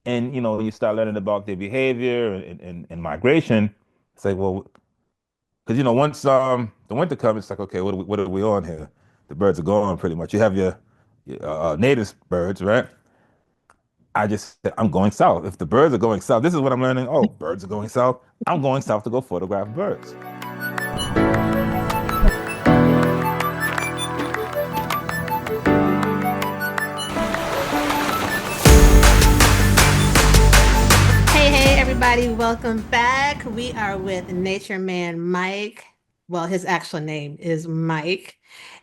And you start learning about their behavior and migration. It's like, well, because once the winter comes, it's like, okay, what are we on here? The birds are gone pretty much. You have your native birds, right? I just said, I'm going south. If the birds are going south, this is what I'm learning. Oh, birds are going south. I'm going south to go photograph birds. Hey, everybody, welcome back. We are with Nature Man Mike. Well, his actual name is Mike.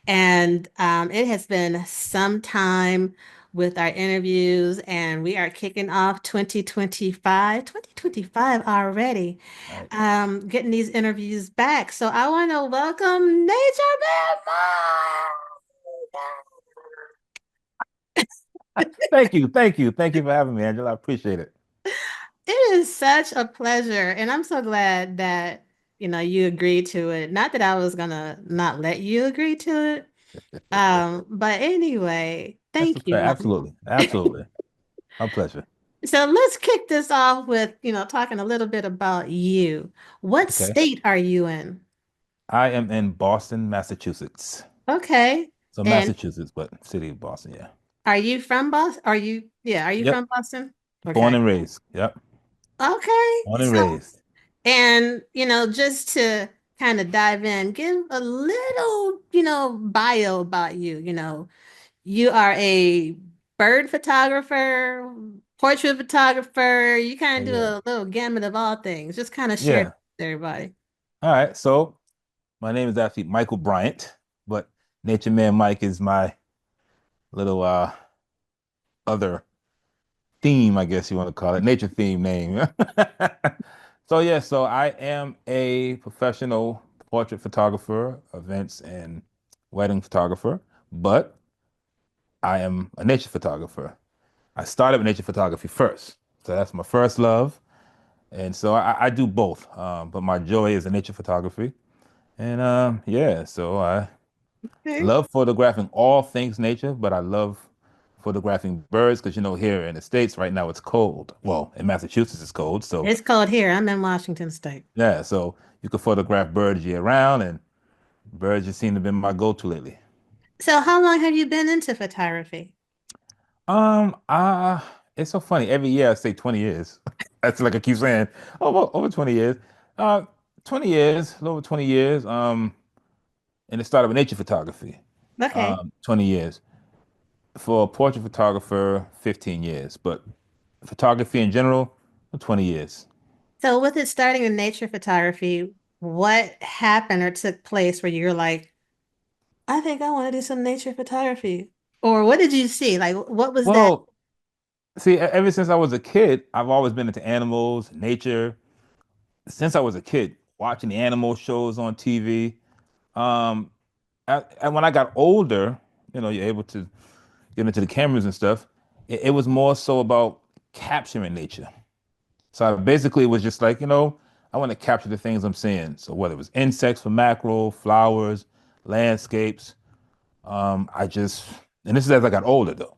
And it has been some time with our interviews, and we are kicking off 2025 already, Right. getting these interviews back. So I want to welcome Nature Man Mike. Thank you, thank you, thank you for having me, Angela. I appreciate it. It is such a pleasure, and I'm so glad that you agreed to it. Not that I was gonna not let you agree to it. But anyway, That's thank you, fair. Mike. Absolutely, absolutely. My pleasure. So let's kick this off with, talking a little bit about you. What Okay. state are you in? I am in Boston, Massachusetts. Okay. So And Massachusetts, but city of Boston, yeah. are you from Boston? Are you Yep. from Boston? Born Okay. and raised. Yep. Okay. Born and So, raised. and, just to kind of dive in, give a little, bio about you. You are a bird photographer, portrait photographer. You Oh, kind of do yeah. a little gamut of all things. Just kind of share it Yeah. with everybody. All right. So my name is actually Michael Bryant, but Nature Man Mike is my little other theme, I guess you want to call it, nature theme name. So yeah, so I am a professional portrait photographer, events and wedding photographer, but I am a nature photographer. I started with nature photography first. So that's my first love. And so I do both. But my joy is the nature photography. And yeah, so I Okay. love photographing all things nature, but I love photographing birds because here in the States right now it's cold. Well, in Massachusetts it's cold. So It's cold here. I'm in Washington State. yeah, so you can photograph birds year round, and birds just seem to have been my go-to lately. So how long have you been into photography? Um, uh, it's so funny. Every year I say 20 years. That's like I keep saying, over 20 years. Uh, 20 years, a little over 20 years. And it started with nature photography. Okay. 20 years. For a portrait photographer, 15 years. But photography in general, 20 years. So with it starting in nature photography, what happened or took place where you're like, I think I want to do some nature photography? Or what did you see? Like, what was that? Well, see, ever since I was a kid, I've always been into animals, nature. Since I was a kid, watching the animal shows on TV. Um, and when I got older, you're able to get into the cameras and stuff. It was more so about capturing nature. So I basically was just like, I want to capture the things I'm seeing. So whether it was insects for macro, flowers, landscapes, I just, and this is as I got older though.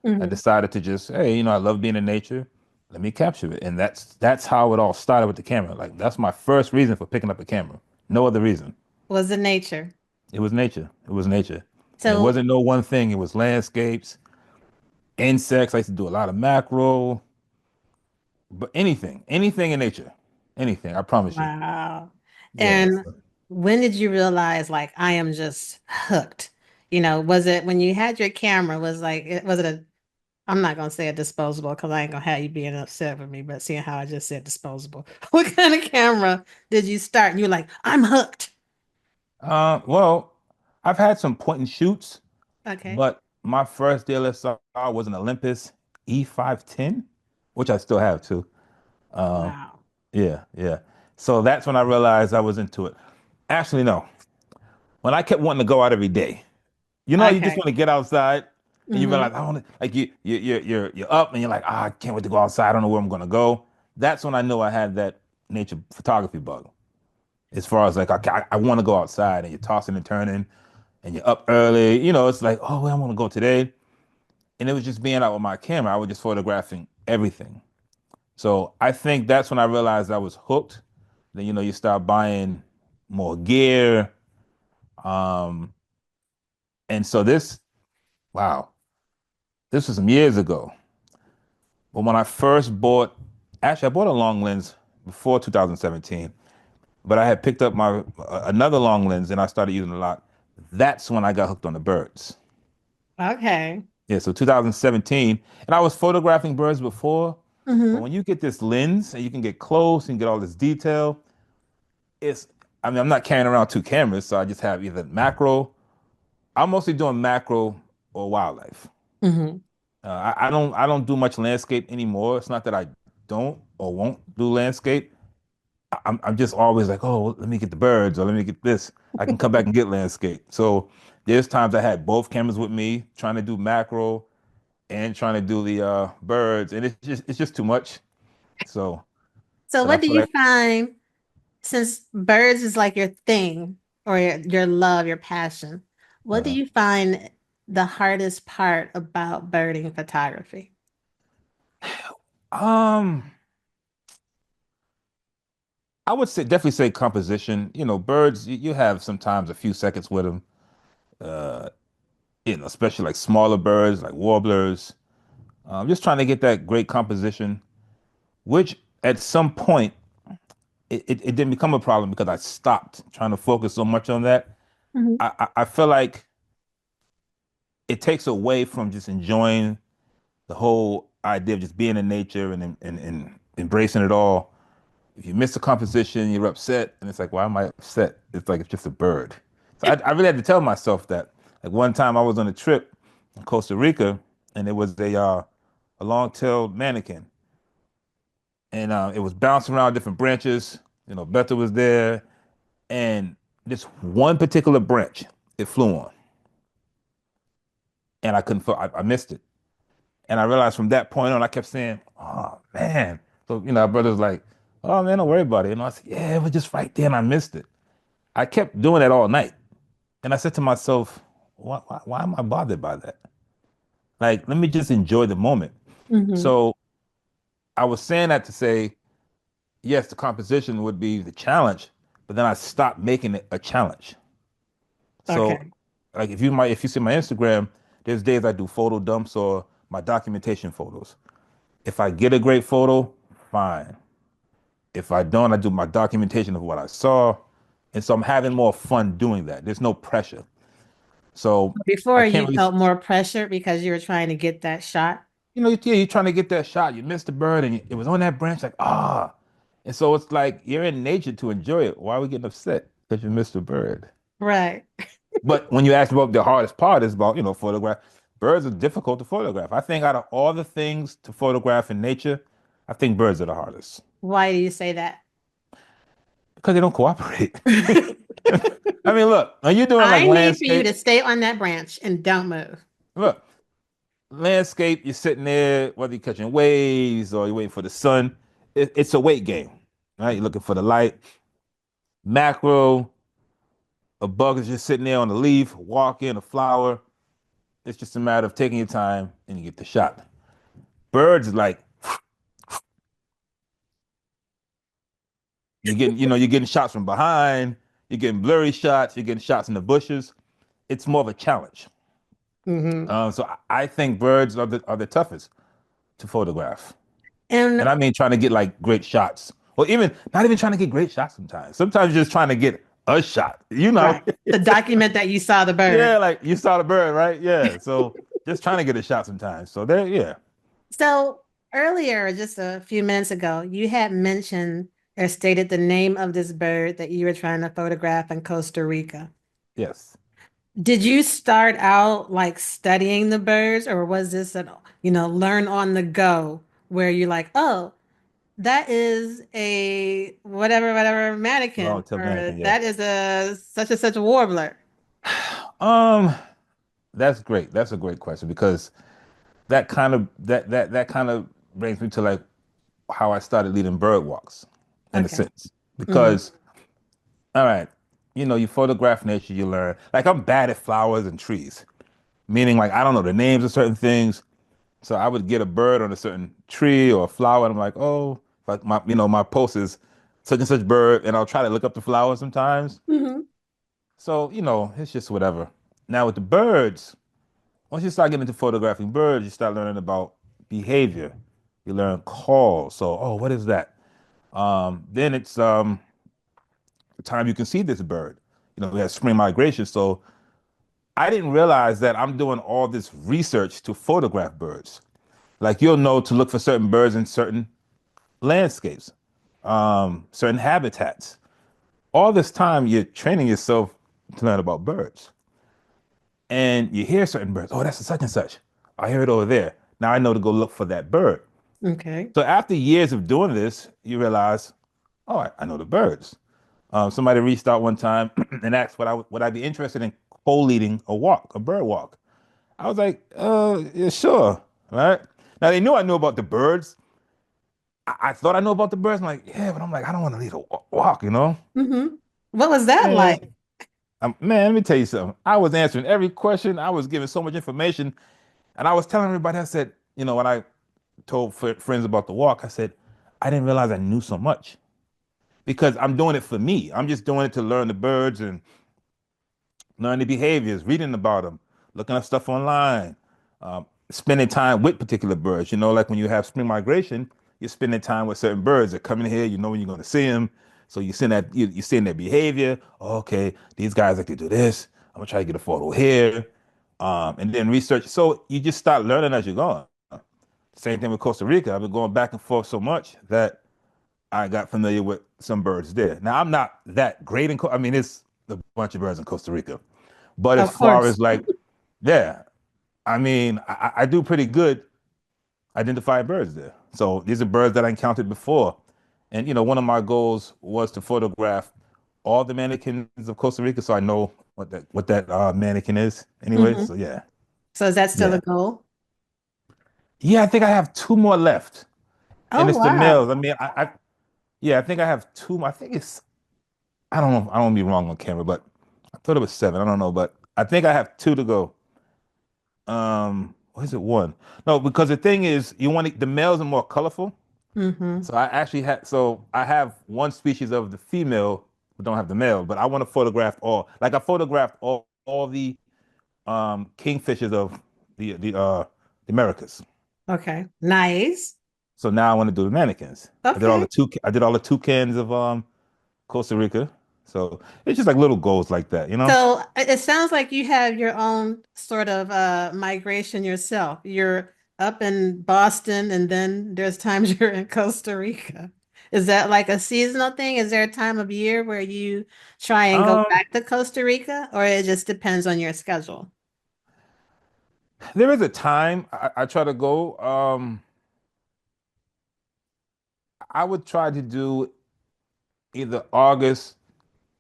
I Mhm. decided to just, hey, I love being in nature. Let me capture it. And that's how it all started with the camera. Like that's my first reason for picking up a camera. No other reason. Was the nature. It was nature. It was nature. And it So wasn't no one thing. It was landscapes, insects. I used to do a lot of macro, but anything in nature, anything. I promise you. wow. Yes. And when did you realize like I am just hooked? Was it when you had your camera, was it a I'm not gonna say a disposable because I ain't gonna have you being upset with me, but seeing how I just said disposable. What kind of camera did you start? And you're like, I'm hooked. Well, I've had some point and shoots, Okay. but my first DSLR was an Olympus E510, which I still have too. Um, Wow. yeah, yeah. So that's when I realized I was into it. Actually, no. When I kept wanting to go out every day, you just Okay. want to get outside, and you Hmm. realize I want to like you're up, and you're like, I can't wait to go outside. I don't know where I'm gonna go. That's when I knew I had that nature photography bug. As far as like, okay, I want to go outside, and you're tossing and turning, and you're up early. It's like, oh, where I want to go today. And it was just being out with my camera. I was just photographing everything. So I think that's when I realized I was hooked. Then, you start buying more gear. Um, and so wow, this was some years ago. But when I first bought, actually, I bought a long lens before 2017, but I had picked up my another long lens and I started using it a lot. That's when I got hooked on the birds. Okay. Yeah, so 2017, and I was photographing birds before, but Hmm. when you get this lens and you can get close and get all this detail, it's, I mean, I'm not carrying around two cameras, so I just have either macro. I'm mostly doing macro or wildlife. Hmm. I don't do much landscape anymore. It's not that I don't or won't do landscape. I'm just always like, oh, well, let me get the birds or let me get this. I can come back and get landscape. So there's times I had both cameras with me trying to do macro and trying to do the birds, and it's just too much. So, So but I what do feel you like find, since birds is like your thing or your love, your passion, what do uh, you find the hardest part about birding photography? um I would say definitely say composition. Birds, you have sometimes a few seconds with them. Uh, especially like smaller birds, like warblers. Just trying to get that great composition, which at some point it didn't become a problem because I stopped trying to focus so much on that. Hmm. I feel like it takes away from just enjoying the whole idea of just being in nature and embracing it all. If you miss the composition, you're upset, and it's like, why am I upset? It's like it's just a bird. So I really had to tell myself that. Like one time, I was on a trip in Costa Rica, and it was a long-tailed mannequin, and it was bouncing around different branches. Beta was there, and this one particular branch it flew on, and I couldn't. I missed it, and I realized from that point on, I kept saying, "Oh man." So our brother's like, "Oh man, don't worry about it." And I said, "Yeah, it was just right there, and I missed it." I kept doing that all night. And I said to myself, why am I bothered by that? Like, let me just enjoy the moment. Hmm. So I was saying that to say, yes, the composition would be the challenge, but then I stopped making it a challenge. So, Okay. like, if you see my Instagram, there's days I do photo dumps or my documentation photos. If I get a great photo, fine. If I don't, I do my documentation of what I saw. And so I'm having more fun doing that. There's no pressure. So I Before can't you really, felt more pressure because you were trying to get that shot. you're trying to get that shot. You missed the bird and it was on that branch, like, ah. And so it's like you're in nature to enjoy it. Why are we getting upset? Because you missed the bird. Right. But when you ask about the hardest part, is about, photograph. Birds are difficult to photograph. I think out of all the things to photograph in nature, I think birds are the hardest Why do you say that? because they don't cooperate. I mean, look, when you're doing like I need for you landscape, to stay on that branch and don't move. look, landscape, you're sitting there, whether you're catching waves or you're waiting for the sun, it's a wait game, right? You're looking for the light. Macro, a bug is just sitting there on a leaf, walking, a flower. It's just a matter of taking your time and you get the shot. Birds, like you're getting shots from behind, you're getting blurry shots, you're getting shots in the bushes. It's more of a challenge. Hmm. So I think birds are the toughest to photograph. And And I mean trying to get like great shots. Or even not even trying to get great shots sometimes. Sometimes you're just trying to get a shot. right, the document that you saw the Yeah, bird. like you saw the bird, right? Yeah. So just trying to get a shot sometimes. So there, yeah. So earlier, just a few minutes ago, you had mentioned or stated the name of this bird that you were trying to photograph in Costa Rica. Yes. Did you start out like studying the birds, or was this learn on the go where you're like, oh, that is a whatever Long mannequin, tail or mannequin, yeah. that is a such and such a warbler? Um, that's great. That's a great question because that kind of brings me to like how I started leading bird walks in a Okay. sense. Hmm. Because all right, you photograph nature, you learn. Like I'm bad at flowers and trees, meaning like I don't know the names of certain things. So I would get a bird on a certain tree or a flower, and I'm like, oh, like my post is such and such bird, and I'll try to look up the flower sometimes. Hmm. So, it's just whatever. Now with the birds, once you start getting into photographing birds, you start learning about behavior. You learn calls. So, oh, what is that? Then it's the time you can see this bird. We have spring migration. So I didn't realize that I'm doing all this research to photograph birds. Like you'll know to look for certain birds in certain landscapes, certain habitats. All this time you're training yourself to learn about birds. And you hear certain birds. Oh, that's a such and such. I hear it over there. Now I know to go look for that bird. Okay. So after years of doing this, you realize, oh, I know the birds. Somebody reached out one time and asked would I be interested in co-leading a walk, a bird walk. I was like, yeah, sure. Right. Now they knew I knew about the birds. I thought I knew about the birds. I'm like, yeah, but I'm like, I don't want to lead a walk. Hmm. What was that Man, like? man, let me tell you something. I was answering every question. I was giving so much information. And I was telling everybody, I said, when I told friends about the walk, I said, I didn't realize I knew so much because I'm doing it for me. I'm just doing it to learn the birds and learn the behaviors, reading about them, looking up stuff online, spending time with particular birds. Like when you have spring migration, you're spending time with certain birds. They're coming here, you know when you're going to see them. So you see that you're seeing their behavior. Oh, okay, these guys like to do this. I'm gonna try to get a photo here, and then research. So you just start learning as you're going. Same thing with Costa Rica. I've been going back and forth so much that I got familiar with some birds there. Now I'm not that great I mean, it's a bunch of birds in Costa Rica, but as Of far course. as like, yeah, I mean, I do pretty good identifying birds there. So these are birds that I encountered before, and one of my goals was to photograph all the mannequins of Costa Rica, so I know what that mannequin is. Anyway, Hmm. so yeah, So is that still yeah, a goal? yeah. I think I have two more left, and Oh, it's the wow. males. I mean, yeah, I think I have two. I think it's I don't know. I don't want to be wrong on camera, but I thought it was seven. I don't know, but I think I have two to go. What is it? One? No, because the thing is, the males are more colorful. Hmm. So I have one species of the female, but don't have the male. But I want to photograph all. Like I photographed all the kingfishers of the Americas. Okay. Nice. So now I want to do the mannequins. Okay. I did all the toucans of Costa Rica. So it's just like little goals like that. So it sounds like you have your own sort of migration yourself. You're up in Boston and then there's times you're in Costa Rica. Is that like a seasonal thing? Is there a time of year where you try and go Um, back to Costa Rica, or it just depends on your schedule? there is a time I try to go. I would try to do either August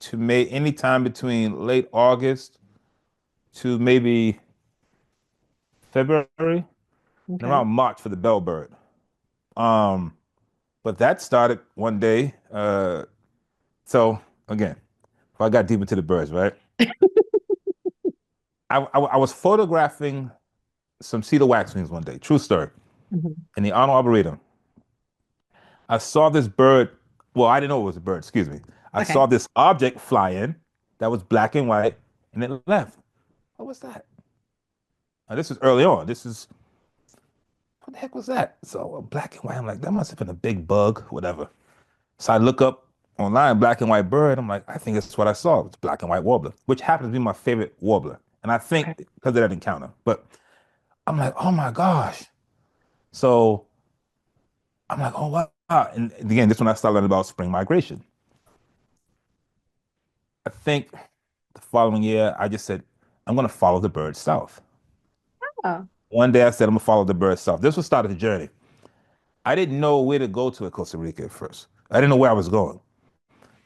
to May, anytime between late August to maybe February and Okay. around March for the bellbird. Um, but that started one day. So again, if I got deep into the birds, right? I was photographing some cedar waxwings one day. True story. Mhm. In the Arnold Arboretum, I saw this bird. Well, I didn't know it was a bird. Excuse me. I Okay. saw this object fly in that was black and white, and it left. What was that? Now, this is early on. This is what the heck was that? So black and white. I'm like, that must have been a big bug, whatever. So I look up online, black and white bird. I'm like, I think it's what I saw. It's black and white warbler, which happens to be my favorite warbler. And I think Okay. because of that encounter. But I'm like, oh my gosh. So I'm like, oh wow. And again, this when I started learning about spring migration. I think the following year, I just said, I'm gonna follow the bird south. Oh. One day I said, I'm gonna follow the bird south. This was start of the journey. I didn't know where to go to in Costa Rica at first. I didn't know where I was going.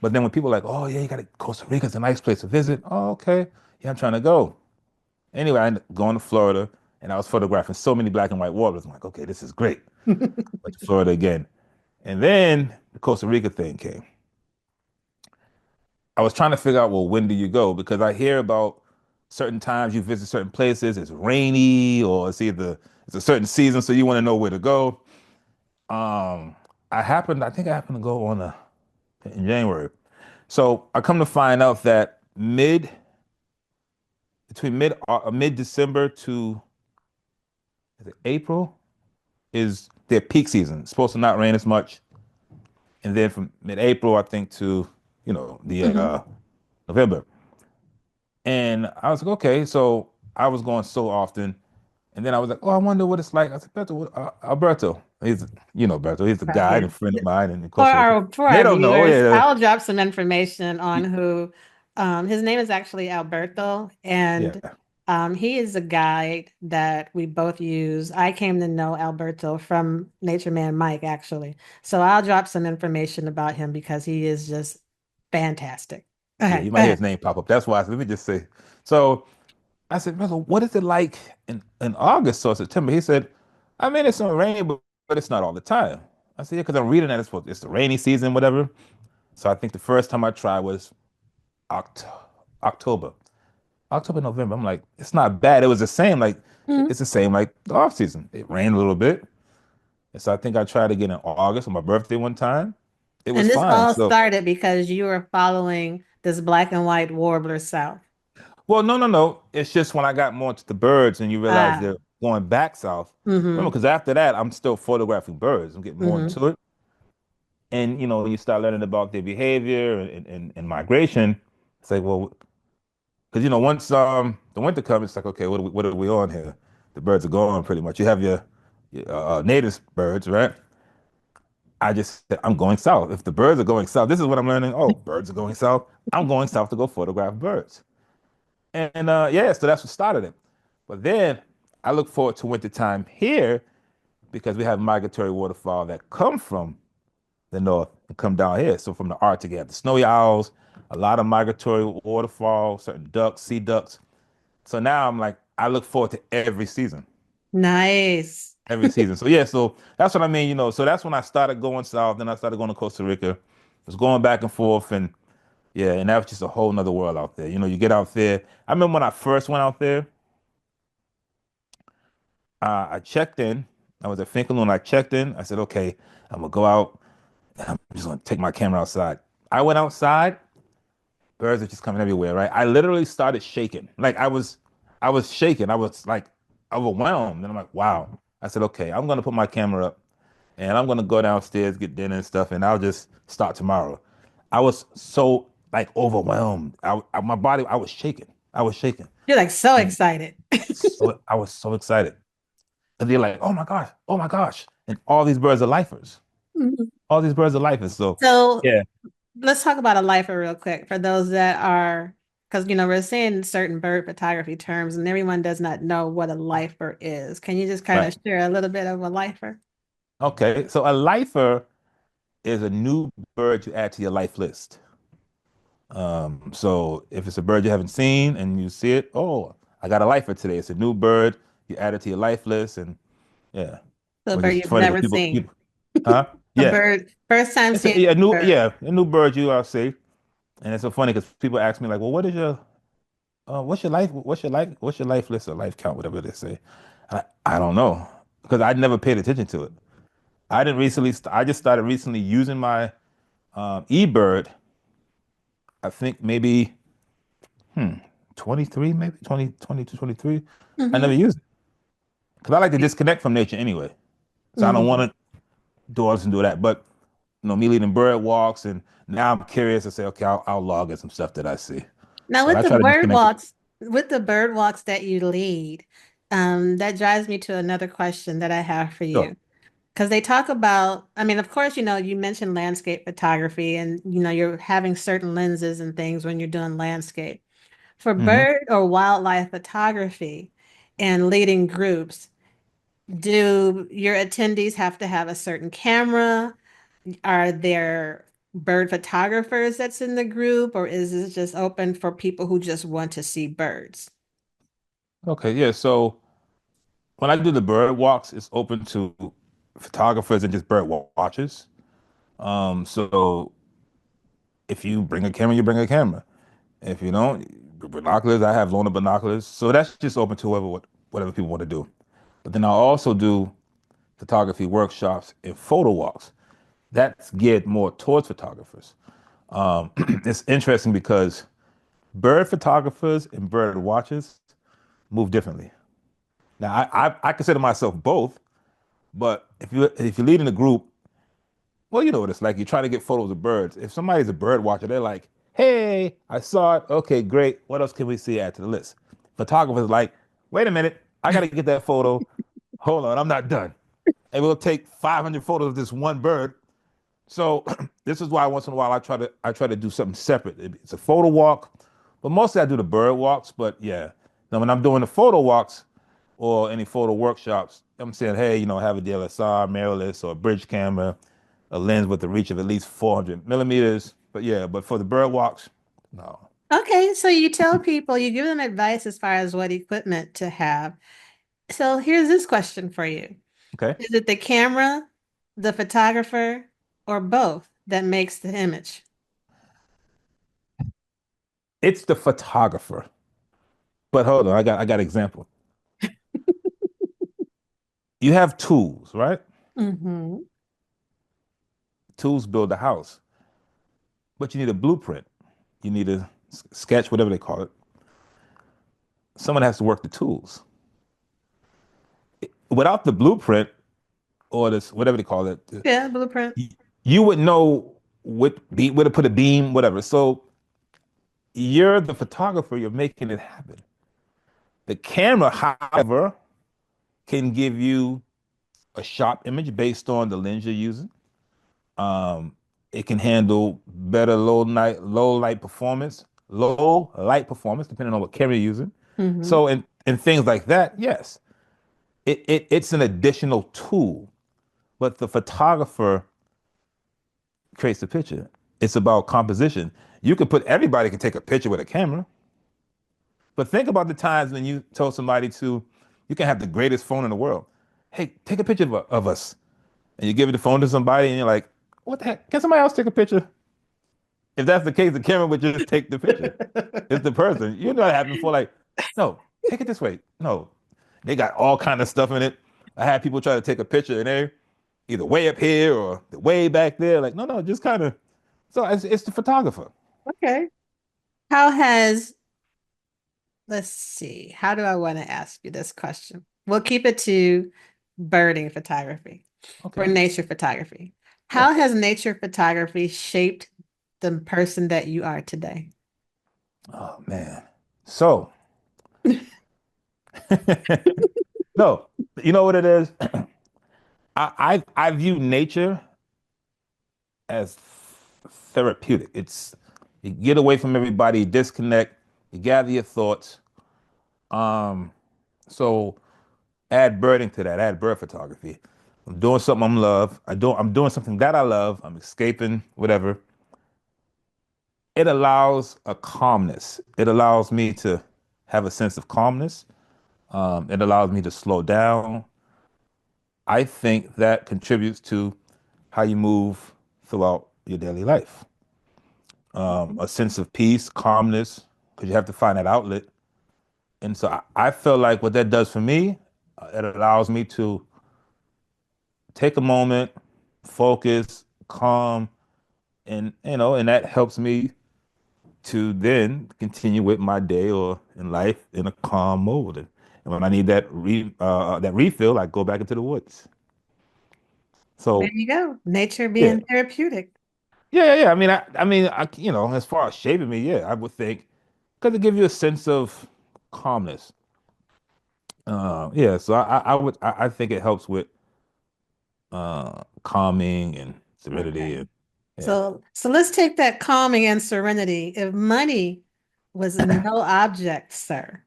But then when people are like, oh yeah, you got to Costa Rica's a nice place to visit. Oh, okay. Yeah, I'm trying to go. Anyway, I ended up going to Florida and I was photographing so many black and white warblers. I'm like, okay, this is great. Went to Florida again. And then the Costa Rica thing came. I was trying to figure out, well, when do you go? Because I hear about certain times you visit certain places, it's rainy or it's a certain season, so you want to know where to go. Um, I think I happened to go on a in January. So I come to find out that between mid December to is it April is their peak season. It's supposed to not rain as much, and then from mid April I think to the Hmm. November. And I was like, okay, so I was going so often, and then I was like, oh, I wonder what it's like. I said, Alberto, Alberto, he's a Right, guide yeah. and friend of mine in For Costa Rica. our They don't know, viewers, yeah, I'll drop some information on who his name is actually Alberto, and yeah, he is a guide that we both use. I came to know Alberto from Nature Man Mike, actually. So I'll drop some information about him because he is just fantastic. yeah. Okay, You go might hear ahead. his name pop up. That's why. Let me just say. So I said, brother, what is it like in August or September? He said, I mean, it's not rainy, but it's not all the time. I said, yeah, because I'm reading that it's the rainy season, whatever. So I think the first time I tried was Oct October. October, November. I'm like, it's not bad. It was the same, like Mhm. it's the same like the off season. It rained a little bit. And so I think I tried again in August on my birthday one time. It was And this fine. all So, started because you were following this black and white warbler south. well, no, no, no. It's just when I got more into the birds and you realize Ah, they're going back south. Remember, mm-hmm, because after that, I'm still photographing birds. I'm getting more mm-hmm. into it. And, you start learning about their behavior and migration. It's like, well, because, once the winter comes, it's like, okay, what are we on here? The birds are gone pretty much. You have your native birds, right? I just said, I'm going south. If the birds are going south, this is what I'm learning. Oh, birds are going south. I'm going south to go photograph birds. And yeah, so that's what started it. But then I look forward to winter time here because we have migratory waterfowl that come from the north and come down here. So from the Arctic, you have the snowy owls, a lot of migratory waterfowl, certain ducks, sea ducks. So now I'm like, I look forward to every season, Nice. every season. So yeah, so that's what I mean, So that's when I started going south. Then I started going to Costa Rica. Was going back and forth, and yeah, and that was just a whole nother world out there. You get out there. I remember when I first went out there, I checked in. I was at Finkerloon. I checked in. I said, okay, I'm gonna go out and I'm just gonna take my camera outside. I went outside. Birds are just coming everywhere, right? I literally started shaking. Like I was shaking. I was like overwhelmed. And I'm like, wow. I said, okay, I'm gonna put my camera up and I'm gonna go downstairs, get dinner and stuff, and I'll just start tomorrow. I was so like overwhelmed. My body, I was shaking. I was shaking. You're like so And excited. so I was so excited. And they're like, oh my gosh. And all these birds are lifers. Mhm. All these birds are lifers. So So yeah, let's talk about a lifer real quick for those that are, because we're seeing certain bird photography terms and everyone does not know what a lifer is. Can you just kind right. of share a little bit of a lifer? Okay. So a lifer is a new bird you add to your life list. So if it's a bird you haven't seen and you see it, oh, I got a lifer today. It's a new bird. You add it to your life list, and yeah, So a which bird is you've funny because never seen. huh? A Yeah, bird, first time it's seeing a a new, bird. yeah, a new bird you see, and it's so funny because people ask me like, well, what's your life list or life count, whatever they say. I don't know because I never paid attention to it. I just started recently using my eBird. I think maybe hmm, 23, maybe 20, 22, 23. I never Hmm. used it because I like to disconnect from nature anyway. So I don't Hmm. want to do all this and do that. But me leading bird walks, and now I'm curious to say, okay, I'll log in some stuff that I see. Now But I try to disconnect. with the bird walks that you lead, that drives me to another question that I have for Sure. you. Because they talk about, I mean, of course, you mentioned landscape photography and, you're having certain lenses and things when you're doing landscape. For Hmm. bird or wildlife photography and leading groups, do your attendees have to have a certain camera? Are there bird photographers that's in the group, or is this just open for people who just want to see birds? Okay, yeah. So when I do the bird walks, it's open to photographers and just bird watchers. So if you bring a camera, you bring a camera. If you don't, binoculars. I have loaner binoculars, so that's just open to whatever people want to do. But then I also do photography workshops and photo walks. That's geared more towards photographers. It's interesting because bird photographers and bird watchers move differently. Now, I consider myself both, but if you're leading a group, well, you know what it's like. You try to get photos of birds. If somebody's a bird watcher, they're like, "Hey, I saw it. Okay, great. What else can we see? Add to the list." Photographers like, "Wait a minute, I got to get that photo. Hold on, I'm not done." And we'll take 500 photos of this one bird. So this is why once in a while I try to do something separate. It's a photo walk, but mostly I do the bird walks. But yeah, now when I'm doing the photo walks or any photo workshops, I'm saying, hey, have a DSLR, mirrorless, or a bridge camera, a lens with a reach of at least 400 millimeters. But yeah, but for the bird walks, no. Okay, so you tell people, you give them advice as far as what equipment to have. So here's this question for you. Okay, Is it the camera, the photographer, or both that makes the image? it's the photographer. But hold on, I got an example. You have tools, right? Mm-hmm. Tools build a house, but you need a blueprint. You need a sketch, whatever they call it. Someone has to work the tools. Without the blueprint or this, whatever they call it, Yeah, blueprint. y- you would know where to put a beam, whatever. So you're the photographer. You're making it happen. The camera, however, can give you a sharp image based on the lens you're using. Um, it can handle better low light performance, depending on what camera you're using. Mm-hmm. So in things like that, yes, it's an additional tool, but the photographer creates the picture. It's about composition. You could put everybody can take a picture with a camera, but think about the times when you told somebody you can have the greatest phone in the world. Hey, take a picture of us, and you give the phone to somebody, and you're like, "What the heck? Can somebody else take a picture?" If that's the case, the camera would just take the picture. It's the person. You know what happened before, like, no, take it this way. No, they got all kind of stuff in it. I had people try to take a picture, and they either way up here or way back there. Like, no, no, just kind of. So it's the photographer. Okay. How has, let's see, how do I want to ask you this question? We'll keep it to birding photography or Okay. nature photography. Yeah. How has nature photography shaped the person that you are today? Oh man. So no, you know what it is? I view nature as therapeutic. It's you get away from everybody, disconnect, you gather your thoughts. Um, so add birding to that, add bird photography. I'm doing something I'm doing something that I love. I'm escaping, whatever. It allows a calmness. It allows me to have a sense of calmness. It allows me to slow down. I think that contributes to how you move throughout your daily life. A sense of peace, calmness, because you have to find that outlet. And so I feel like what that does for me, it allows me to take a moment, focus, calm, and that helps me to then continue with my day or in life in a calm mode. And when I need that refill, I go back into the woods. There So you go. Nature yeah, being therapeutic. yeah. I mean, as far as shaping me, yeah, I would think because it gives you a sense of calmness. Yeah, so I think it helps with calming and serenity Okay. and yeah. So let's take that calming and serenity. If money was no object, sir,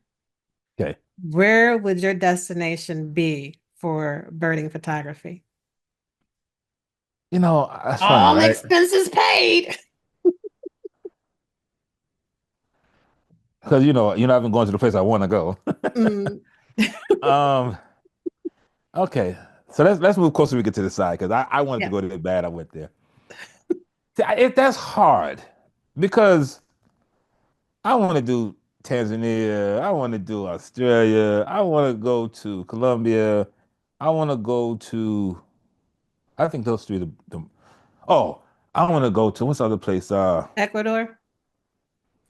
Okay. where would your destination be for birding photography? That's funny, All right? expenses paid. Because you're not even going to the place I want to go. Mm, Um, okay. So let's move Costa Rica to the side because I wanted to yeah. go there bad. I went there. See, that's hard because I want to do Tanzania. I want to do Australia. I want to go to Colombia. I want to go to. I think those three. Oh, I want to go to what's the other place? Ecuador,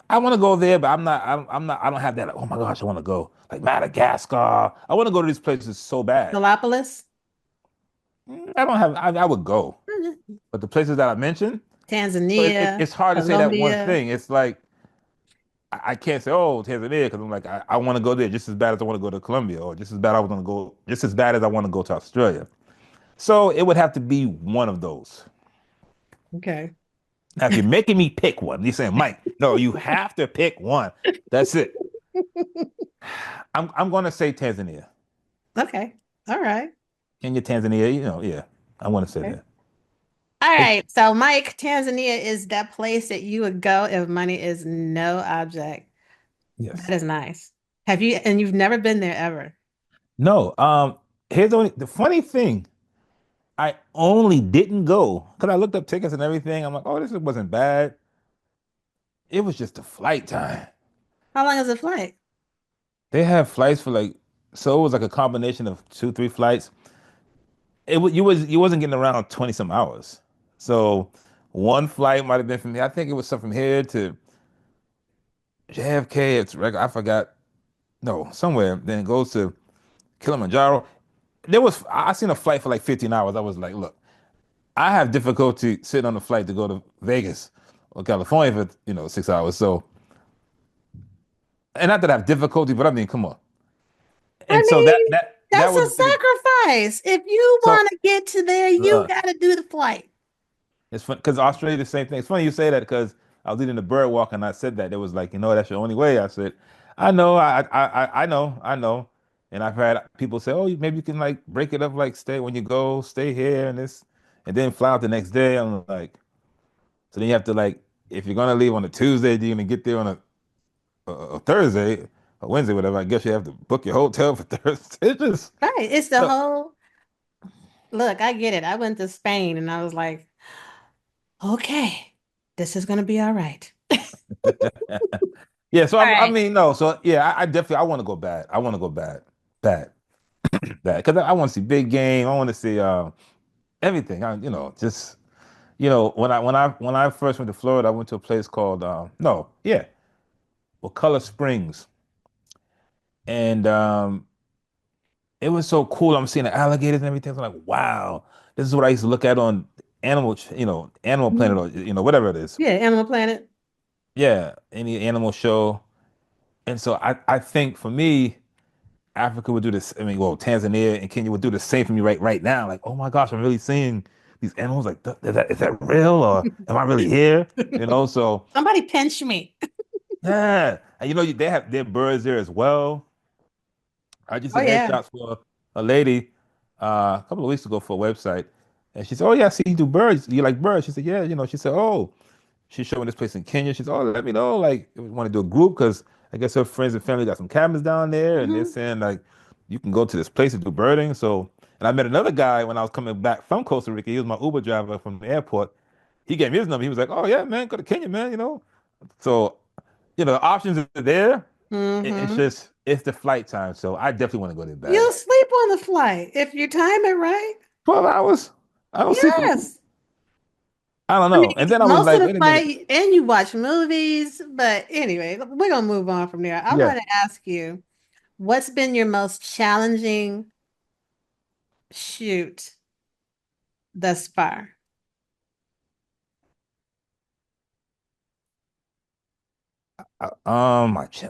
I want to go there, but I'm not. I'm not. I don't have that. Like, oh my gosh, I want to go like Madagascar. I want to go to these places so bad. Galapagos, I don't have. I would go, but the places that I mentioned, so Tanzania, it's hard to say that one Colombia. thing. It's like I can't say, oh, Tanzania, because I'm like, I want to go there just as bad as I want to go to Colombia, or just as bad I want to go, just as bad as I want to go to Australia. So it would have to be one of those. Okay. Now, if you're making me pick one, you're saying, Mike, no, you have to pick one. That's it. I'm gonna say Tanzania. Okay. All right. Kenya, Tanzania, yeah. I want to say Okay. that. All It, right. So, Mike, Tanzania is that place that you would go if money is no object. That yes. is nice. Have you, and you've never been there ever? No. Here's the funny thing. I only didn't go because I looked up tickets and everything. I'm like, oh, this wasn't bad. It was just the flight time. How long is the flight? They have flights for like, so it was like a combination of two, three flights. You wasn't getting around 20 some hours. So one flight might have been from here. I think it was something from here to JFK. I forgot. No, somewhere. Then it goes to Kilimanjaro. I seen a flight for like 15 hours. I was like, look, I have difficulty sitting on a flight to go to Vegas or California for, 6 hours. So, and not that I have difficulty, but I mean, come on. I And so that mean, that that that's was a the biggest. sacrifice. If you So want to get to there, you uh, got to do the flight. it's fun because Australia the same thing. It's funny you say that because I was leading the bird walk and I said that. It was like, that's your only way. I said, I know, I know, I know. And I've had people say, oh, maybe you can like break it up, like stay when you go, stay here and this, and then fly out the next day. I'm like, so then you have to like, if you're gonna leave on a Tuesday, you're gonna get there on a Thursday or Wednesday, whatever. I guess you have to book your hotel for Thursday. It's just Right. It's the so. whole look. I get it. I went to Spain and I was like, okay, this is going to be all right. Yeah, so All I right. mean, no, so yeah, I definitely I want to go bad. I want to go bad, bad, bad, because I want to see big game. I want to see everything. Just when I first went to Florida, I went to a place called no, yeah, well, Color Springs, and it was so cool. I'm seeing the alligators and everything. I'm like, wow, this is what I used to look at on Animal Planet Mhm. or whatever it is. Yeah, Animal Planet. Yeah, any animal show. And so I think for me, Africa would do this. I mean, well, Tanzania and Kenya would do the same for me right now. Like, oh my gosh, I'm really seeing these animals. Like, is that real or am I really here? So Somebody pinch me. yeah, and they have their birds there as well. I just Oh did yeah. headshots for a lady a couple of weeks ago for a website, and she said, "Oh yeah, I see you do birds. You like birds?" She said, "Yeah." She said, "Oh." She's showing this place in Kenya. She said, "Oh, let me know. Like, if you want to do a group because I guess her friends and family got some cabins down there, and they're Hmm. saying like you can go to this place and do birding." So, and I met another guy when I was coming back from Costa Rica. He was my Uber driver from the airport. He gave me his number. He was like, "Oh yeah, man, go to Kenya, man." So the options are there. It's Hmm. just it's the flight time. So I definitely want to go there bad. You'll sleep on the flight if you time it right. 12 hours. I don't see. Yes. I don't I know. And mean, then I was most of like, the wait a minute. flight, and you watch movies, but anyway, we're gonna move on from there. I Yeah. want to ask you, what's been your most challenging shoot thus far?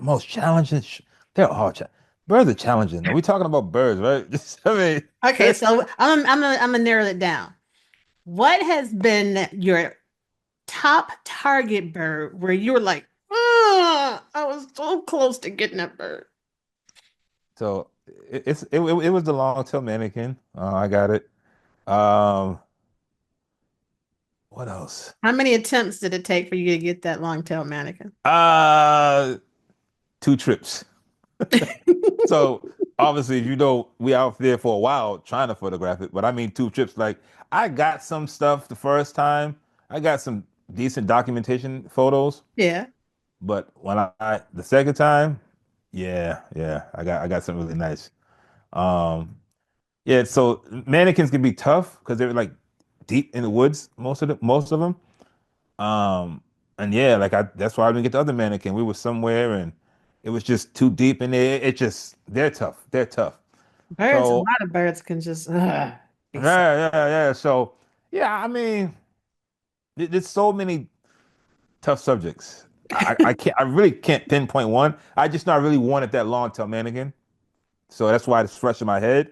Most challenging. They're all birds are challenging. Are we talking about birds, right? Just, I mean, Okay, so I'm gonna narrow it down. What has been your top target bird where you were like, oh, I was so close to getting that bird? so it was the long tail mannequin. I got it. Um, what else? How many attempts did it take for you to get that long-tailed mannequin? Uh, two trips. So obviously, we out there for a while trying to photograph it, but I mean two trips. Like I got some stuff the first time. I got some decent documentation photos. Yeah. But when I the second time, yeah, yeah, I got something really nice. Um, yeah, so mannequins can be tough because they're like deep in the woods, most of them. Um, and yeah, like I that's why I didn't get the other mannequin. We were somewhere and it was just too deep in there. It just they're tough. They're tough. Birds, a So lot of birds can just be so. yeah, yeah, yeah. So yeah, I mean, there's so many tough subjects. I really can't pinpoint one. I just not really wanted that long tail mannequin. So that's why it's fresh in my head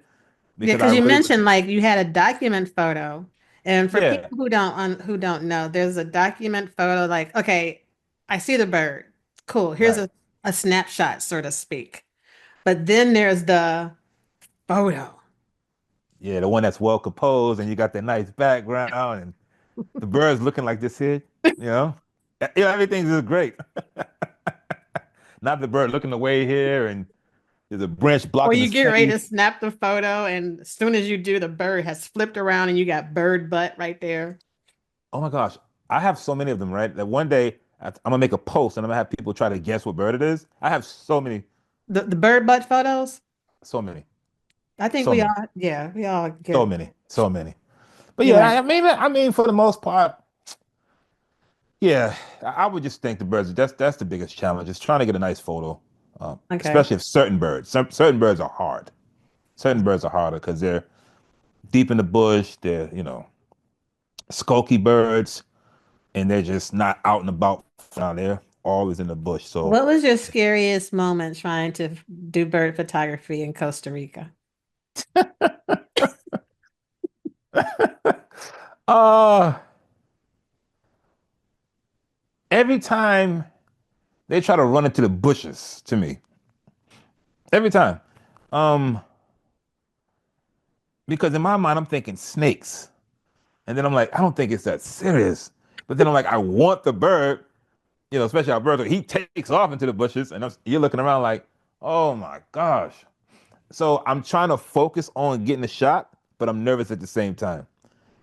Yeah, because I because you really mentioned was like you had a document photo, and for yeah, people who don't know, there's a document photo. Like, okay, I see the bird. Cool. Here's right. a snapshot, so to speak. But then there's the photo. Yeah, the one that's well composed and you got that nice background and the bird's looking like this here, you know? Yeah, everything's just great. Not the bird looking away here and there's a branch Or blocking you his get ready to face. snap the photo, and as soon as you do, the bird has flipped around, and you got bird butt right there. Oh my gosh, I have so many of them, right? That one day I'm gonna make a post and I'm gonna have people try to guess what bird it is. I have so many, The bird butt photos. so many, I think so we many, all, yeah, we all so get. many, so many. But You're yeah, like, I mean, for the most part, yeah, I would just think the birds. That's the biggest challenge. Is trying to get a nice photo, okay. especially if certain birds. Certain birds are hard. Certain birds are harder because they're deep in the bush. They're skulky birds, and they're just not out and about down there. Always in the bush. So, What was your scariest moment trying to do bird photography in Costa Rica? uh, every time they try to run into the bushes to me, every time, um, because in my mind I'm thinking snakes. And then I'm like, I don't think it's that serious. But then I'm like, I want the bird, especially our bird. He takes off into the bushes, and you're looking around like, oh my gosh. So I'm trying to focus on getting the shot, but I'm nervous at the same time.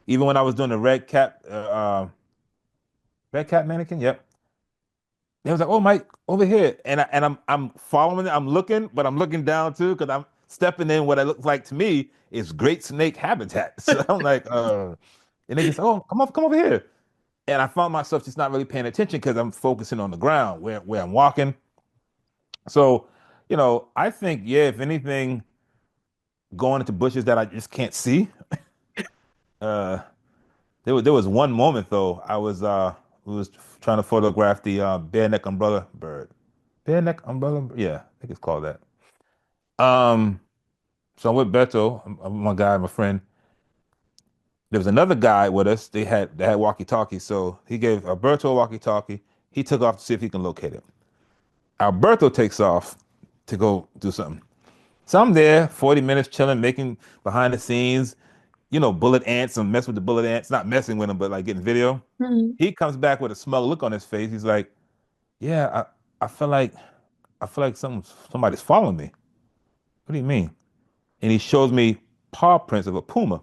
Even when I was doing the red cap mannequin, yep. They was like, oh Mike, over here, and I'm following it. I'm looking, but I'm looking down too because I'm stepping in what it looks like to me is great snake habitat. So I'm like, and they just, oh, come over here. And I found myself just not really paying attention because I'm focusing on the ground where I'm walking. So, I think, yeah, if anything, going into bushes that I just can't see. Uh, there was one moment though. I was trying to photograph the bare neck umbrella bird. Bare neck umbrella, yeah, I think it's called that. Um, so I'm with Beto, my guy, my friend. There was another guy with us. They had walkie-talkies, so he gave Alberto a walkie-talkie. He took off to see if he can locate it. Alberto takes off to go do something. So I'm there, 40 minutes chilling, making behind the scenes, bullet ants and mess with the bullet ants, not messing with them, but like getting video. Mhm. He comes back with a smug look on his face. He's like, yeah, I feel like somebody's following me. What do you mean? And he shows me paw prints of a puma.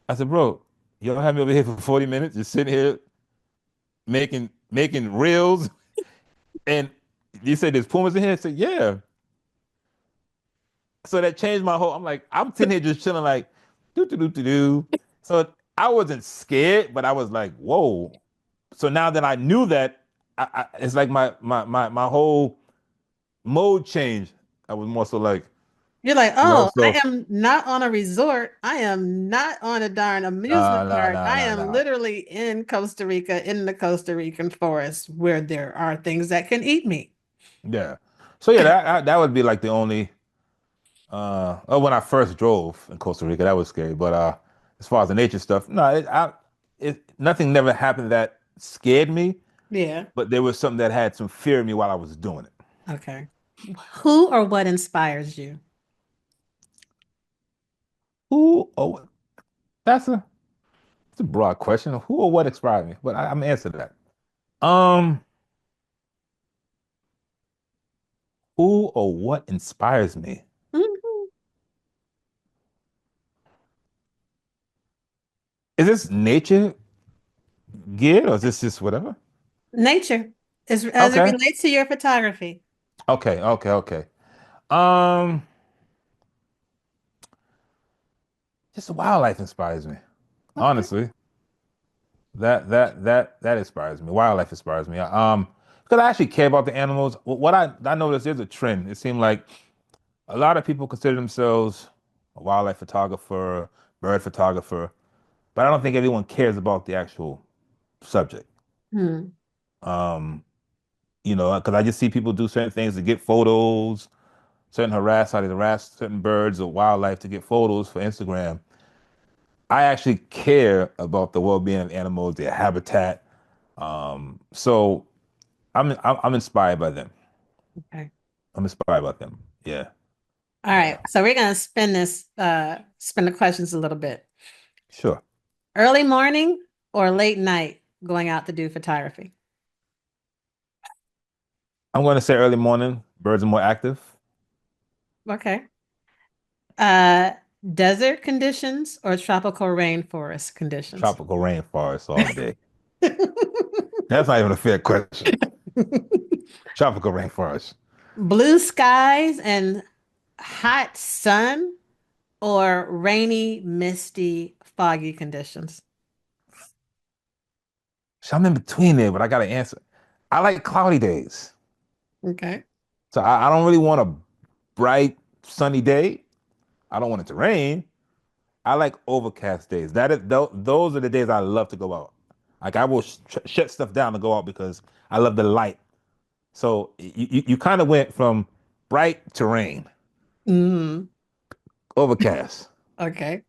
I said, bro, you don't have me over here for 40 minutes, just sitting here making reels. And you said there's pumas in here? I said, yeah. So that changed my whole. I'm like, I'm sitting here just chilling, like, do do do do do. So I wasn't scared, but I was like, whoa. So now that I knew that, it's like my whole mode changed. I was more so like, You're like, you know, oh, I so am not on a resort. I am not on a darn amusement nah, nah, park. nah, I nah, am nah. literally in Costa Rica, in the Costa Rican forest, where there are things that can eat me. Yeah. So yeah, that would be like the only. Oh, when I first drove in Costa Rica, that was scary. But as far as the nature stuff, no, nothing never happened that scared me. Yeah. But there was something that had some fear in me while I was doing it. Okay. Who or what inspires you? Who or what? That's it's a broad question. Who or what inspired me? But I'm gonna answer that. Um, who or what inspires me? Mhm. Is this nature geared or is this just whatever? Nature. As it Okay. relates to your photography. Okay. Um, just wildlife inspires me. Okay. Honestly, that inspires me. Wildlife inspires me. Because I actually care about the animals. What I noticed there's a trend. It seemed like a lot of people consider themselves a wildlife photographer, bird photographer, but I don't think everyone cares about the actual subject. Hmm. Um, because I just see people do certain things to get photos, certain how they harass certain birds or wildlife to get photos for Instagram. I actually care about the well-being of animals, their habitat. So I'm inspired by them. Okay. I'm inspired by them. Yeah, All right. yeah, So we're gonna spin the questions a little bit. sure. Early morning or late night going out to do photography? I'm going to say early morning. Birds are more active. Okay. Uh, desert conditions or tropical rainforest conditions? Tropical rainforest all day. That's not even a fair question. Tropical rainforest. Blue skies and hot sun or rainy, misty, foggy conditions? So I'm in between there, but I got to answer. I like cloudy days. Okay. So I don't really want a bright, sunny day. I don't want it to rain. I like overcast days. Those are the days I love to go out. Like I will shut stuff down to go out because I love the light. So you kind of went from bright to rain, Mm, overcast. okay.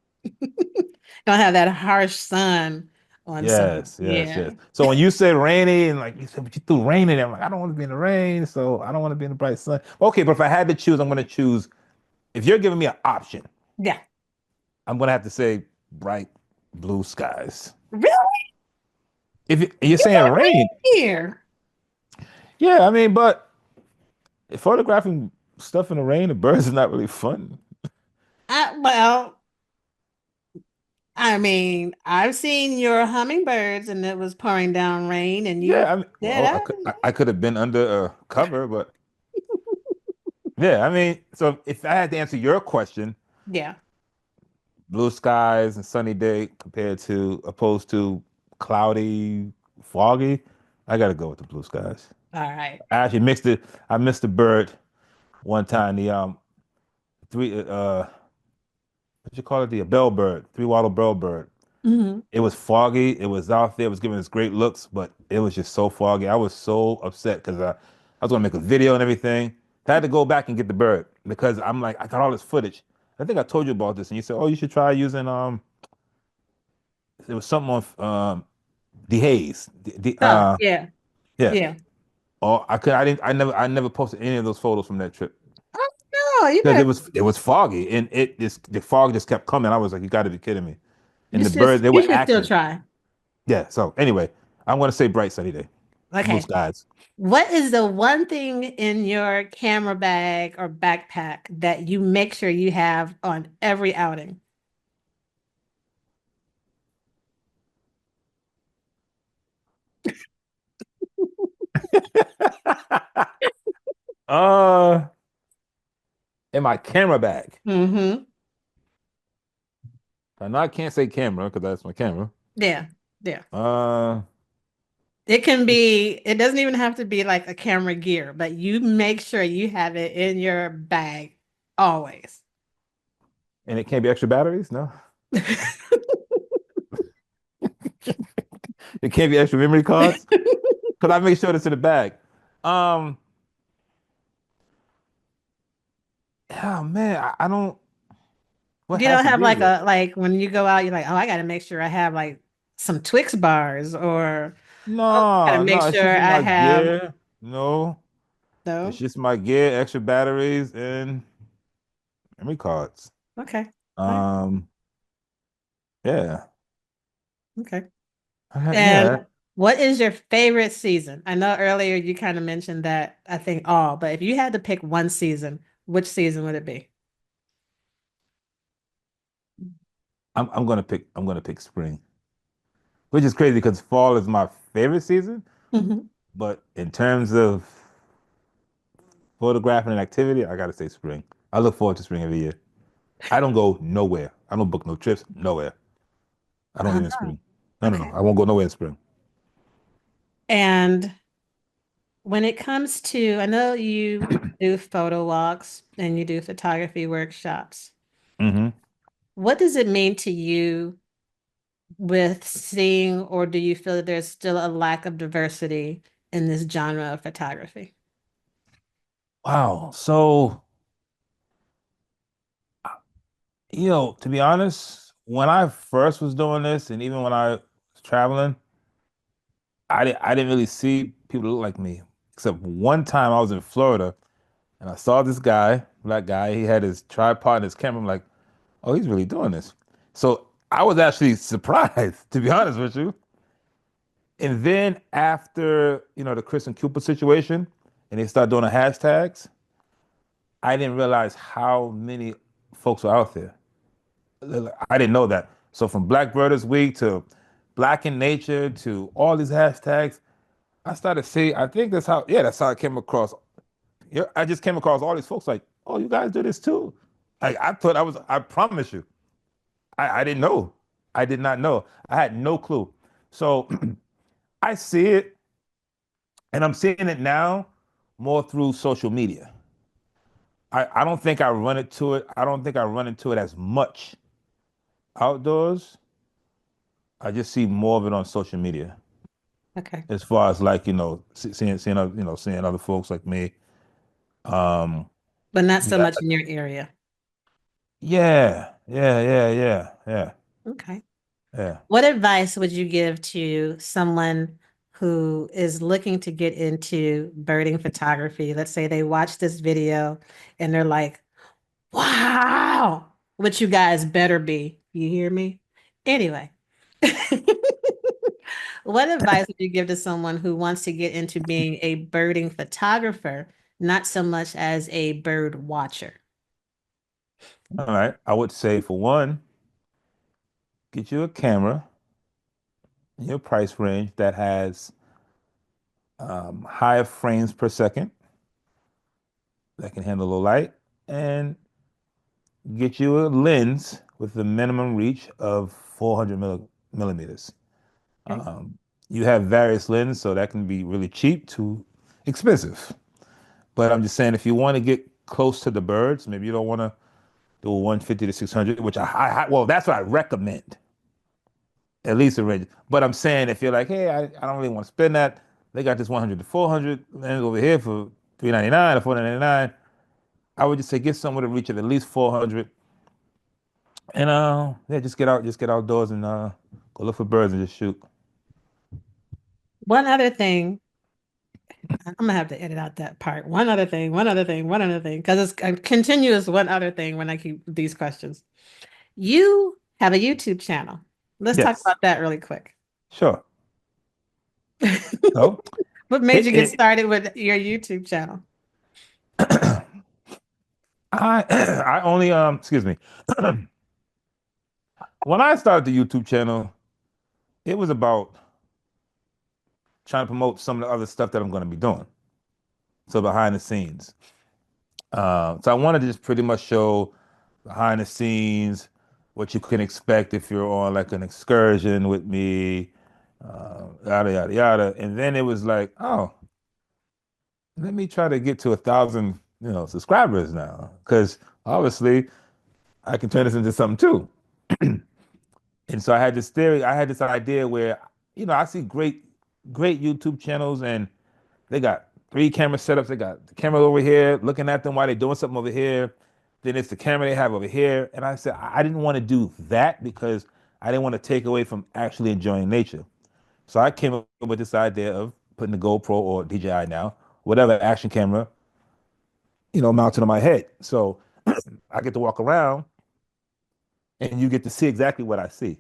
Don't have that harsh sun on some. Yes. Yeah. So when you said rainy and like you said, but you threw rain in there, I'm like, I don't want to be in the rain, so I don't want to be in the bright sun. Okay, but if I had to choose, I'm going to choose. If you're giving me an option, Yeah. I'm going to have to say bright blue skies. Really? If you're You saying got rain, rain here. yeah, I mean, but photographing stuff in the rain, the birds is not really fun. Well, I mean, I've seen your hummingbirds and it was pouring down rain and you Yeah, I mean, did well, that. I could have been under a cover, but yeah, I mean, so if I had to answer your question, Yeah. blue skies and sunny day compared to opposed to cloudy, foggy, I gotta go with the blue skies. All right. I actually mixed it. I missed a bird one time. The three what you call it? The bellbird, three-wattle bellbird. Hmm. It was foggy. It was out there. It was giving us great looks, but it was just so foggy. I was so upset because I was gonna make a video and everything. I had to go back and get the bird because I'm like, I got all this footage. I think I told you about this, and you said, "Oh, you should try using there was something on DeHaze. So, yeah. Yeah. Yeah. Oh, I never posted any of those photos from that trip Oh, no, you because better, it was foggy and the fog just kept coming. I was like, you got to be kidding me. And the birds, they you were should still active. try. Yeah. So anyway, I'm gonna say bright sunny day, blue Okay. skies. What is the one thing in your camera bag or backpack that you make sure you have on every outing? uh, in my camera bag. Mm-hmm. I know I can't say camera because that's my camera. Yeah. Yeah. Uh, It can be, it doesn't even have to be like a camera gear, but you make sure you have it in your bag always. and it can't be extra batteries. No, it can't be extra memory cards because I make sure it's in the bag. Um, oh man, I don't. What You has don't to have be like there? like when you go out, you're like, oh, I gotta make sure I have like some Twix bars or oh, I gotta No, make no, it's sure just in I my have gear. No, it's no. just my gear, extra batteries, and memory cards. Okay. All right. Um, yeah, Okay. yeah. And what is your favorite season? I know earlier you kind of mentioned that I think all, but if you had to pick one season, which season would it be? I'm gonna pick spring, which is crazy because fall is my favorite season, Mhm. But in terms of photographing and activity, I gotta say spring. I look forward to spring every year. I don't go nowhere. I don't book no trips nowhere. I don't Oh, even no. spring. No, no, Okay. no. I won't go nowhere in spring. And when it comes to, I know you do photo walks and you do photography workshops. Hmm. What does it mean to you with seeing, or do you feel that there's still a lack of diversity in this genre of photography? Wow. So, to be honest, when I first was doing this, and even when I was traveling, I didn't really see people that look like me. Except one time I was in Florida and I saw this guy, black guy. He had his tripod and his camera. I'm like, oh, he's really doing this. So I was actually surprised, to be honest with you. And then after, the Chris and Cooper situation, and they started doing the hashtags, I didn't realize how many folks were out there. I didn't know that. So from Black Birders Week to Black in Nature to all these hashtags, I started seeing, I think that's how I came across. Yeah, I just came across all these folks like, oh, you guys do this too. I thought I promise you, I didn't know. I did not know. I had no clue. So I see it, and I'm seeing it now more through social media. I don't think I run into it. I don't think I run into it as much outdoors. I just see more of it on social media. Okay. As far as like, seeing other folks like me. Um, But not so yeah, much in your area. yeah, yeah, yeah, yeah, yeah, Okay. yeah. What advice would you give to someone who is looking to get into birding photography? Let's say they watch this video and they're like, wow, which you guys better be. You hear me? Anyway, what advice would you give to someone who wants to get into being a birding photographer, not so much as a bird watcher? All right. I would say for one, get you a camera in your price range that has higher frames per second that can handle low light, and get you a lens with the minimum reach of 400 millimeters. Okay. Um, you have various lenses, so that can be really cheap to expensive. But I'm just saying, if you want to get close to the birds, maybe you don't want to do a 150 to 600, which well, that's what I recommend, at least a range. But I'm saying, if you're like, hey, I don't really want to spend that, they got this 100 to 400 lens over here for 399 or 499. I would just say get somewhere to reach of at least 400, and yeah, just get outdoors and go look for birds and just shoot. One other thing, I'm gonna have to edit out that part. One other thing, one other thing, one other thing, because it's a continuous one other thing when I keep these questions. You have a YouTube channel. Let's talk Yes, about that really quick. sure. So What made it you get it started with your YouTube channel? I I only excuse me. When I started the YouTube channel, it was about trying to promote some of the other stuff that I'm going to be doing. So behind the scenes. So I wanted to just pretty much show behind the scenes what you can expect if you're on like an excursion with me, yada yada yada. And then it was like, oh, let me try to get to 1,000, subscribers now, because obviously I can turn this into something too. And so I had this theory, I had this idea where, I see great YouTube channels, and they got three camera setups. They got the camera over here, looking at them while they're doing something over here. Then it's the camera they have over here. And I said, I didn't want to do that because I didn't want to take away from actually enjoying nature. So I came up with this idea of putting the GoPro, or DJI now, whatever action camera, mounted on my head. So I get to walk around and you get to see exactly what I see.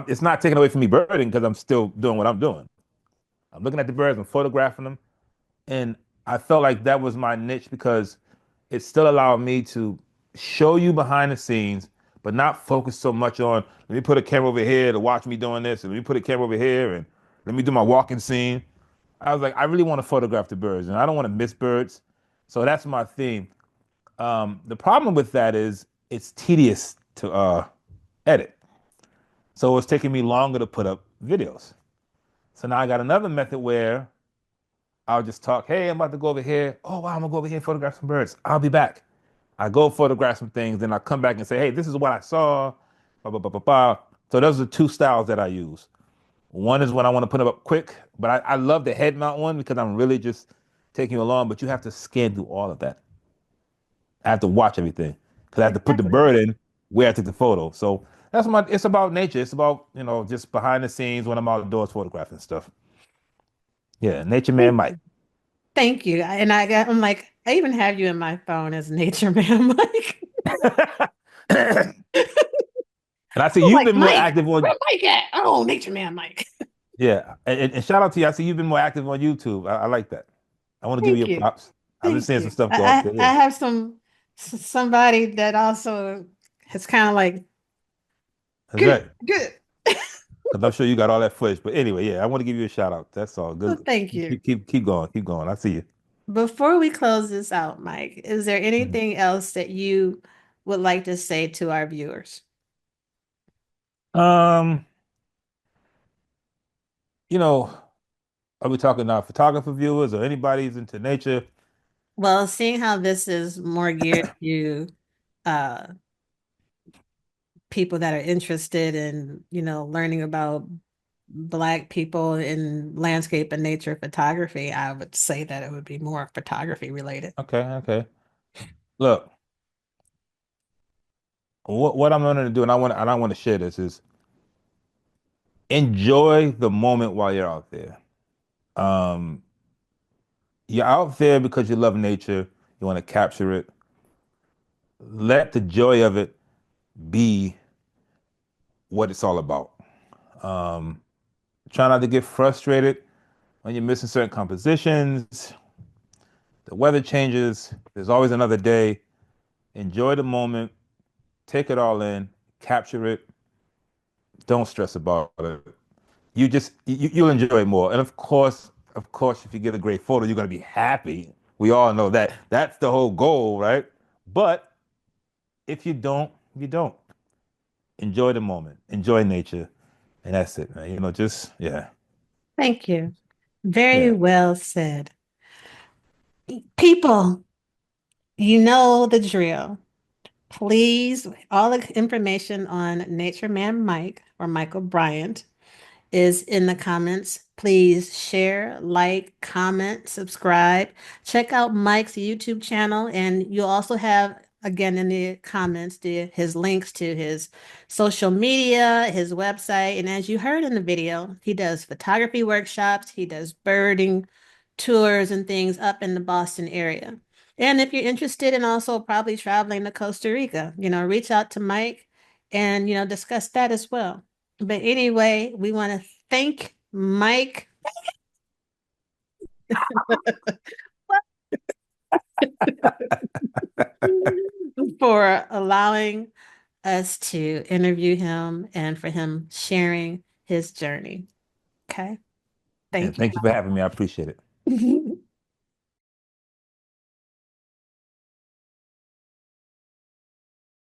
It's not taken away from me birding because I'm still doing what I'm doing. I'm looking at the birds, I'm photographing them. And I felt like that was my niche because it still allowed me to show you behind the scenes, but not focus so much on, let me put a camera over here to watch me doing this, and let me put a camera over here. And Let me do my walking scene. I was like, I really want to photograph the birds, and I don't want to miss birds. So that's my theme. The problem with that is it's tedious to edit. So it's taking me longer to put up videos. So now I got another method where I'll just talk, hey, I'm about to go over here. Oh, wow, I'm gonna go over here and photograph some birds. I'll be back. I go photograph some things, then I come back and say, hey, this is what I saw. Blah, blah, blah, blah, blah. So those are two styles that I use. One is when I want to put them up quick, but I love the head mount one because I'm really just taking you along, but you have to scan through all of that. I have to watch everything because I have to put the Exactly. bird in where I took the photo. So that's my, it's about nature. It's about, just behind the scenes when I'm outdoors photographing stuff. Yeah, Nature Man Thank Mike. you. Thank you. I'm like, I even have you in my phone as Nature Man Mike. And I see I'm you've like, been more Mike, active where on, Mike at? Oh, Nature Man Mike. yeah. And shout out to you. I see you've been more active on YouTube. I like that. I want to give you Thank your you. props. I've been Thank seeing some you. stuff go up there. I Yeah. have somebody that also has kind of like That's good, right. good. Because I'm sure you got all that footage. But anyway, yeah, I want to give you a shout out. That's all. Well, Good. thank you. Keep going. Keep going. I see you. Before we close this out, Mike, is there Mhm. anything else that you would like to say to our viewers? Um, you know, are we talking now photographer viewers or anybody who's into nature? Well, seeing how this is more geared to uh people that are interested in, learning about Black people in landscape and nature photography, I would say that it would be more photography related. Okay, okay. Look, what I'm going to do, and I want to share this is enjoy the moment while you're out there. Um, you're out there because you love nature. You want to capture it. Let the joy of it be what it's all about. Um, try not to get frustrated when you're missing certain compositions. The weather changes. There's always another day. Enjoy the moment. Take it all in. Capture it. Don't stress about it. You'll enjoy it more. And of course, if you get a great photo, you're gonna be happy. We all know that. That's the whole goal, right? But if you don't, you don't. Enjoy the moment. Enjoy nature. And that's it, man. Just yeah. Thank you. Very Yeah. well said. People, you know the drill. Please, all the information on Nature Man Mike or Michael Bryant is in the comments. Please share, like, comment, subscribe. Check out Mike's YouTube channel, and you'll also have, again, in the comments, his links to his social media, his website. And as you heard in the video, he does photography workshops, he does birding tours and things up in the Boston area. And if you're interested in also probably traveling to Costa Rica, reach out to Mike and, discuss that as well. But anyway, we want to thank Mike for allowing us to interview him and for him sharing his journey. Okay. And Thank you. thank you for having me. I appreciate it.